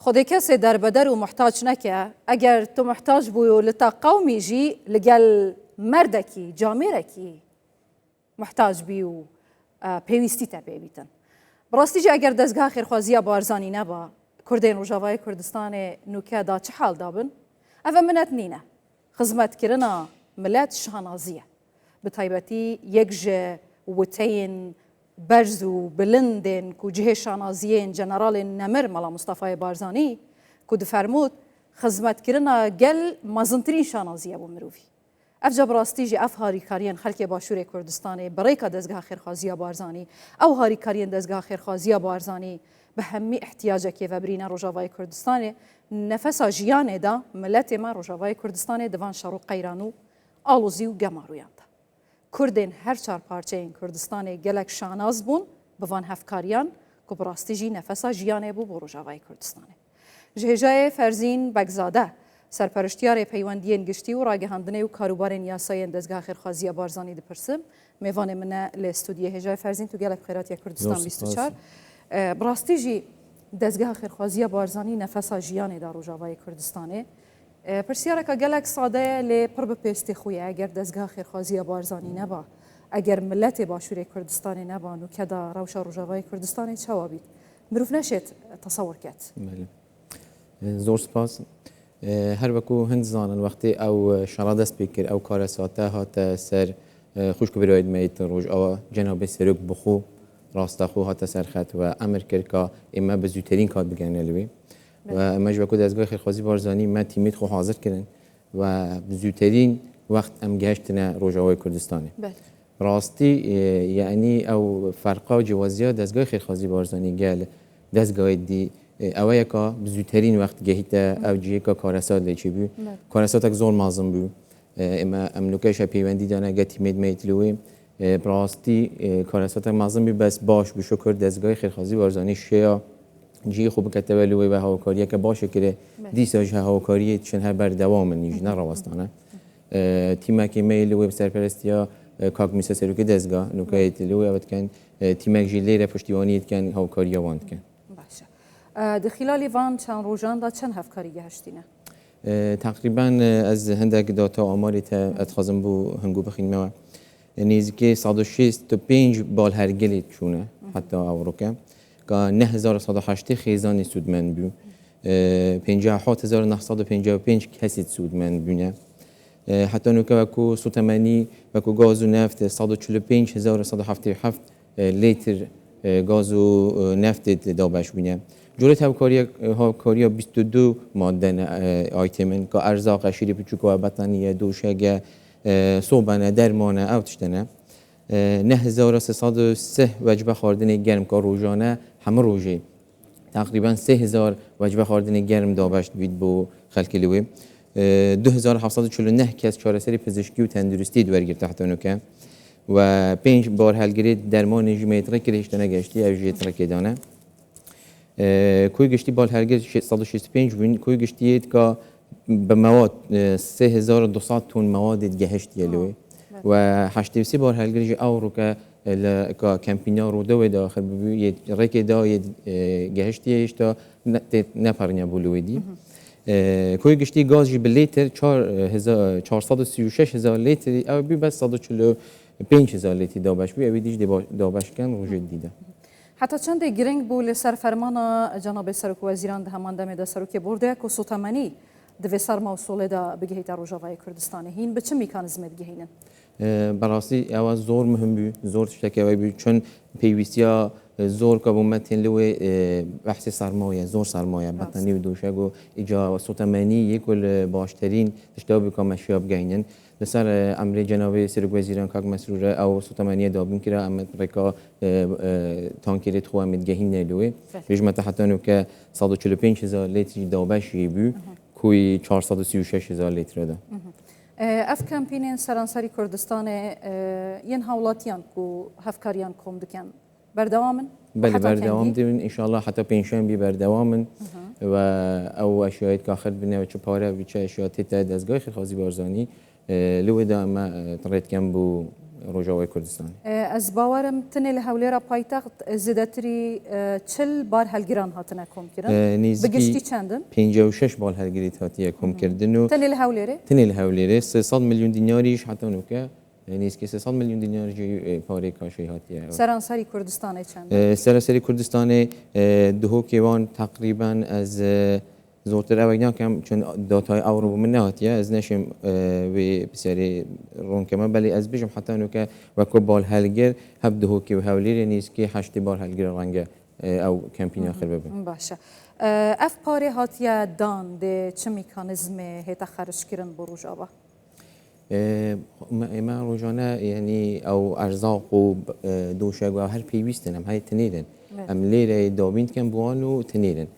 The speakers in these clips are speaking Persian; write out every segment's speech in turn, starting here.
خودی کسی در بدر و محتاج نکه اگر تو محتاج بوی لتا قومی جی لگل مردکی جامرکی محتاج بیو پیوستی تبعی بیتن براستی جی اگر دزگاه خیرخوازی بارزانی نبا کردین روجاوای کردستان نوکه دا چه حال دابن؟ اوه منت نینه خدمت کرنا ملت شانازیه بطیبتی یک جه وتین برز و بلندن کو جه شانازیین جنرال نمر ملا مصطفی بارزانی کو دفرمود خدمت کرنا گل مزنترین شانازیه بو مروفی افجا براستی جی اف هاری کارین خلک باشور کردستان برای که دزگاه خیرخوازی بارزانی او هاری کارین دزگاه خیرخوازی بارزانی به همی احتیاج که وبرین روجاوای کردستان نفس جیان دا ملت ما روجاوای کردستان دوان شروع قیرانو آلوزی و گمارویان دا کردین هر چار پارچه این کردستان گلک شاناز بون بوان هفکاریان که براستی جی نفس جیان بو روجاوای کردستان جهجای فرزین بگزاده سرپرشتیار پیوندیین گشتی و راگهاندنه و کاروبارین یاسای دزگاه خیرخوازی بارزانی دپرسم میوان من لاستودیه هجای فرزین تو گلک خیرات یا کردستان 24 براستی جی دزگاه خیرخوازی بارزانی نفس جیان دا روجاوای کردستانه پرسیاره که گلک ساده لی پر بپیستی خویه اگر دزگاه خیرخوازی بارزانی نبا اگر ملت باشور کردستان نبا نو کدا روشا روجاوای کردستان چه بید مروف نشد تصور کت زور سپاس هر وکو هند زانن وقتی او شراد سپیکر او کار ساته هات سر خوش کو براید میت روج او جناب سرک بخو راست خو هات سر خط و امر کرد اما به زودترین کار بگن الوی و مجبور دزگاه خیرخوازی بارزانی ما تیمیت خو حاضر کردن و زودترین وقت ام گشتنا روجاوای کردستان راستی یعنی او فرقا جوازیا دزگاه خیرخوازی بارزانی گل دزگاه دی اوه یکا بزودترین وقت گهیت او جیه که کارسات لیچی بی کارسات اک زور مازم بی اما امنوکش پیوندی دانه گتی مید میتلوی براستی کارسات اک مازم بی بس باش بشکر دزگاه خیرخوازی بارزانی شیا جی خوب کتبه لوی و هاوکاریه که باشه که دیساج هاوکاریه چن هر بر دوام نیج نه راستانه تیمه که میلوی سرپرستیا کاک میسه سروکی دزگاه نوکایت لوی اوت کن تیمه جیلی پشتیبانیت کن هاوکاریه واند کن در خلال وان چند روزان دا چند هفکاری گهشتینه؟ تقریبا از هندک داتا آماری تا اتخاذم بو هنگو بخین ما نیزی 165 بال هرگلی چونه حتی اوروکه که 9108 خیزانی سودمند بیو 57955 کسی سودمند بیونه حتی نوکه وکو سوتمانی وکو گاز و نفت 145177 لیتر گاز و نفت دابش بینه جورت هاوکاریا 22 مادن آیتمن که ارزاق شیری بچوکو و بطانیه دوشگه صوبانه درمانه او تشتنه 9303 وجبه خواردن گرم که روزانه همه روزی تقریبا 3000 وجبه خواردن گرم دابشت بید بو خلک لوی 2749 کس چارەسەری پزیشکی و تندرستی دوەرگرت تحت نوکه و 5 بار هەلگری درمان ژیمێترە کرێشتە نەگەشتی ئەو ژێترەکێدانە کوی گشتی بال هەلگر 665 بوون کوی گشتیت که به مواد 3200 تن مواد گهشتی لوی و 83 بار هەلگری ئەو ڕووکە که کمپینا رو دو داخل ببی رکی دا گهشتیش تا نپرنیا بولویدی کوی گشتی گاز جی بلیتر 436 هزار لیتری او بی بس 145 هزار لیتری دابش بی اوی دیش دابش کن روژه دیده حتی چند گرنگ بول سر فرمان جناب سرک وزیران ده همان دم ده سرک برده که سوتمانی دوی سر موصوله ده بگهیت روجاوای کردستان هین به چه میکانیزم بگهینن؟ براستی اول زور مهم بی زور تشتکه بی چون پیویستیا زور که بومتین لوی بحث سرمایه زور سرمایه بطنی و دوشگو ایجا سوتمانی یکل باشترین تشتابی که مشیاب گینن لسر امر جناب سرک وزیران کاک مسرور او سوتمانی دابون کرا امریکا تانکیرت خو امید گهین لوی رجمت حتی نو که 145 هزار لیتر دابش بی کوی 436 هزار لیتر ده اف کمپینین سرانسری کردستان ین هاولاتیان کو هفکاریان کم دکن بردوامن؟ بله بردوام دارن انشالله حتی پنجشنبه بی بردوامن و او اشیاء که آخر بینه و چه پاره و چه اشیاء تا دزگاه خیرخوازی بارزانی لو دا ما ترید کم بو ڕۆژاوای کوردستانی. Ez bawerim tenê li hewlêra paytext zêdetirî çil bar helgiran hatine komkirin. Bi giştî çendin? 56 bal هەلگریت هاتیە کۆمکردن و Tenê li hewlêrê؟ تنێ لە هەولێرێ 300 میلیۆن دیناریش حتا نوکە نیسکی 300 میلیۆن دیناریی پارەی کاشەی هاتیە. Seranserî Kurdistanê çend؟ سەرەسەری کوردستانی دهۆکێوان تقریبان ئەز زۆرتر ئەوەی ناکەم چون داتای ئەوڕۆ من نهاتیە ئەز نەشم وێ پرسیارێ ڕوونکەمە بەڵێ ئەس بژم حتا نوکە وەکو باڵ هەلگر هەب دهۆکی و هەولێرێ نیسکی 8 بار هەلگرە ڕەنگە ئەو کەمپینە خر ببن. باشە. Ev parê hatiye dan dê çi mîkanîzmê hêta xerckirin bi Rojava؟ ئێمە ڕۆژانە یعنی ئەو ئەرزاق و دۆشەگ هەر پێویستن ئەم هەیە تنێرن ئەم لێرە دابینکەم بووان و تنێرن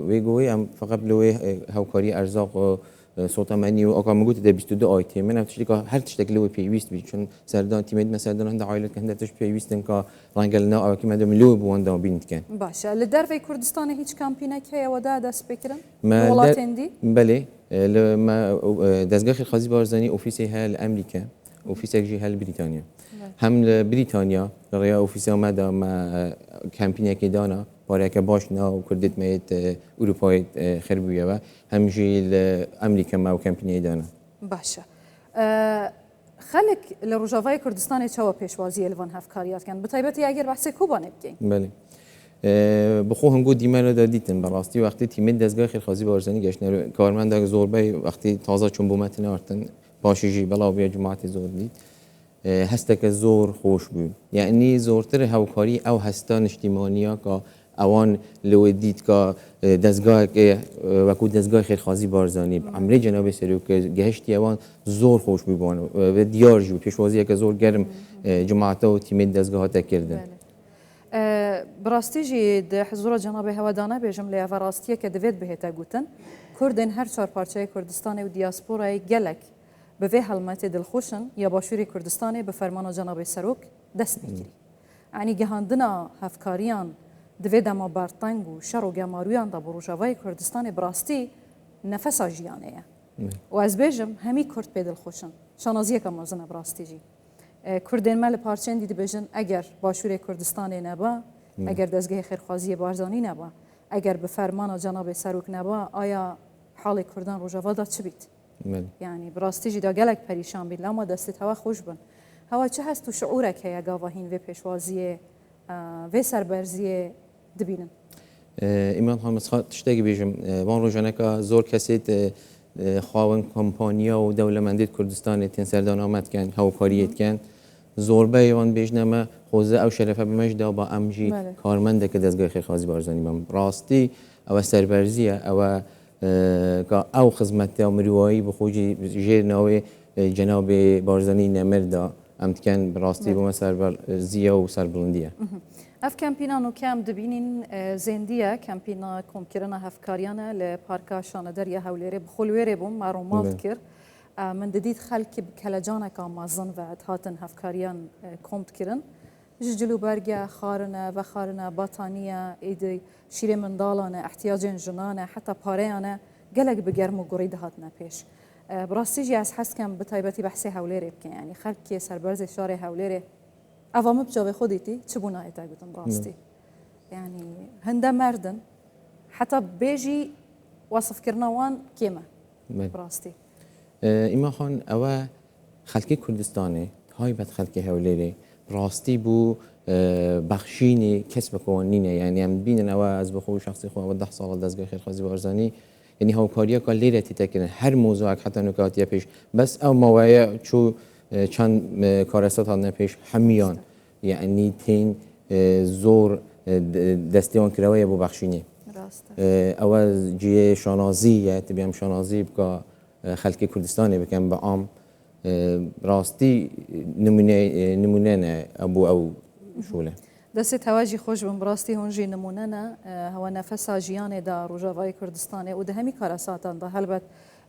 وێگۆی ئەم فقط لەوێ هاوکاری ئەرزاق و سۆتەمەنی و ئەکامگوت دە 22 ئایتێ من شتێک هەر شتێک لەوە پێویست بی چون سەردان تیمێت مەسەردان هەندە عایلەت هەندە تش پێویستن کە ڕەنگە لەناو ئەوەکی مەدەم لەوە بووان دابینکەن. باشە لە دەرەوەی کوردستانی هیچ کامپینێک هەیەوەدا دەست پێکردن وڵاتێندی؟ بەێ دەستگاخی خازی بارزانانی ئۆفیسی هەیە لە ئەمریکا ئۆفیسێکژی هەل بریتانیا هەم لە بریتانیا لە ڕێیا ئۆفیسەمەدا کەمپینێکی دانا پارێکە باش ناو کوردتمەیت ئوروپای خربوویەوە هەمژی لە ئەمریکا ما و کەمپینی دانا. باشە خەلک لە ڕۆژاوای کوردستانی چاوە پێشوازی لەوان هەفکاریاتکەن بەتایبەتی ئەگەر بەحسێ کوبانێ بکەین. بەێ بخۆ هەنگۆ دیمەرەدا دیتن بەڕاستی وقتی تیمێت دەستگای خێرخوازی بارزانانی گەشتنە کارمەندە زۆربەی وقتی تازە چون بوومەتە نارتن پاشیژی بەڵاو بێ جماعتی زۆر دیت هەستەکە زۆر خۆش بوو یعنی زۆرتر هاوکاری ئەو هەستا نیشتیمانیا کە ئەوان لەوە دیت کە دەستگای وەکو دەستگای خێرخوازی بارزانانی ئەمرێ جەنابی سەرۆکە گەهشتی ئەوان زۆر خۆش بووبوون دیارژی و پێشوازیەکە زۆر گەرم جماعتە و تیمێت دەستگاه هاتەکردن. براستیژی حزورە جەنابی هەوادانە بێژم لە ئەڤڕاستیە کە دەوێت بهێتە گوتن کوردن هەر چوار پارچەی کوردستانی و دیاسپۆرای گەلک بەvê هەڵمەتێ دڵخۆشن یا باشووری کوردستانی بە فەرمانە جەنابی سەرۆک دەست بگیری عنی گەهاندنا هەفکاریان دەوێت دەما بەرتەنگ و شەڕ و گەمارویاندا بۆ ڕۆژاوای کوردستانی براستی نەفەسا ژیانەیە و ئەس بێژم هەمی کورد پێ دڵخۆشن شانازیەکە مەزنە براستیژی کوردێنمە لە پارچێندی دەبێژن ئەگەر باشووری کوردستانی نەبە ئەگەر دەستگای خێرخوازی بارزانانی نەبە ئەگەر بە فەرمانە جەنابی سەرۆک نەبە ئایا حاڵی کوردان ڕۆژاوادا چ بیت؟ یعنی براستیژی دا گەلک پەریشان بیت لەما دەستێت هەوا خۆش بن هەوا چه هەست و شعورێک هەیە گاڤاهین وێ پێشوازیە وێ سەربەرزیە دبینن. ئیمان هەمەسخات شتێکی بێژم وان ڕۆژانەکە زۆر کەسێت خاوەن کۆمپانیا و دەوڵەمەندێت کوردستانی تێن سەردانامەتکەن هاوکاریەتکەن زۆربەیەوان بێژنەمە خۆزە ئەو شەرەفە بمەشدا بە ئەمژی کارمەندێکە دەستگای خێرخوازی بارزانانی بەم ڕاستی ئەوە سەربەرزیە ئەوە ئەو خزمەتە و مروایی بخۆجی ژێرناوێ جەنابێ بارزانانی نەمردا ئەم تکەن بڕاستی بۆمە سەربەرزیە و سەربڵندیە. ئەف کەمپینان و کەم دبینین زێندیە کەمپینە کۆمکردنە هەفکاریانە لە پارکە شانەدەریە هەولێرێ بخۆلوێرێ بووم ماڕۆماڵ کرد من دەدیت خەلکی کەلەجانێکا مازن و هاتن هەفکاریان کۆمتکردن ji cilûberge xarine vexarine bataniye êdî şîrê mendalane ehtiyacên jinane heta pareyane gelek bi germ û gurî dihatine pêş. Bi rastî jî ez hez kem bi taybetî behsê hewlêrê bikin yanî xelkê serberzê şarê hewlêrê eva min bi cavê xwe dîtî çi bû nayê te gotin rastî yanî hinde merdin heta bêjî wasifkirina wan kême rastî. ئیما خان ئەوە خەلکی کوردستانی تایبەت خەلکی هەولێرێ ڕاستی بوو بەخشینی کەس بکۆنینە یعنی ئەم بینن ئەوە ئەس بخۆ شخصی خۆەوە 10 ساڵ دەستگای خێرخوازی بارزانانی یعنی هاوکاریەکە لێرەتی تەکردن هەر مۆزوعک حتا نکاتیە پێش بەس ئەو ماوەیە چوو چەند کارەسەت هاتنە پێش هەمیان یعنی تین زۆر دەستیوان کراوەیە بۆ بەخشینی ئەوە جێ شانازیە تبیام شانازی بکە خەلکی کوردستانی بکەم بە ئام ڕاستی نمونەنە ئەبوو ئەو شولە دەستێت هەواژی خۆش بم ڕاستی هۆنژی نمونەنە هەوە نەفەسا ژیانێدا ڕۆژاوای کوردستانی و دەهەمی کارەساتاندا هەلبەت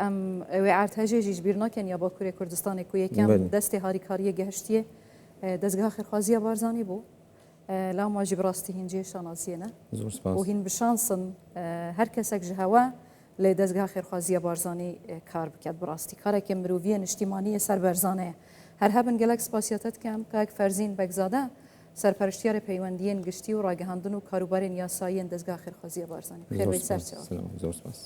ئەم ئەوێ ئارتهژێژیش بیر ناکەن یا باکووری کوردستانی کو یەکەم دەستی هاریکاریە گەهشتیە دەستگا خێرخوازیە بارزانانی بوو لا ماژی بڕاستی هینجێ شانازیەنە و هین بشانسن هەر کەسێک ji هەوە لێ دەستگا خێرخوازیە بارزانانی کار بکات بڕاستی کارێکی مرۆڤیە نیشتیمانیە سەربەرزانەیە هەر هەبن گەلک سپاسیەتت کەم کاک فەرزین بەگزادە سەرپەرشتیارە پەیوەندیên گشتی و ڕاگەهاندن و کاروبارên یاساییên دەستگا خێرخوازیە بارزانانی خێر بێ سەرچاو زۆر سپاس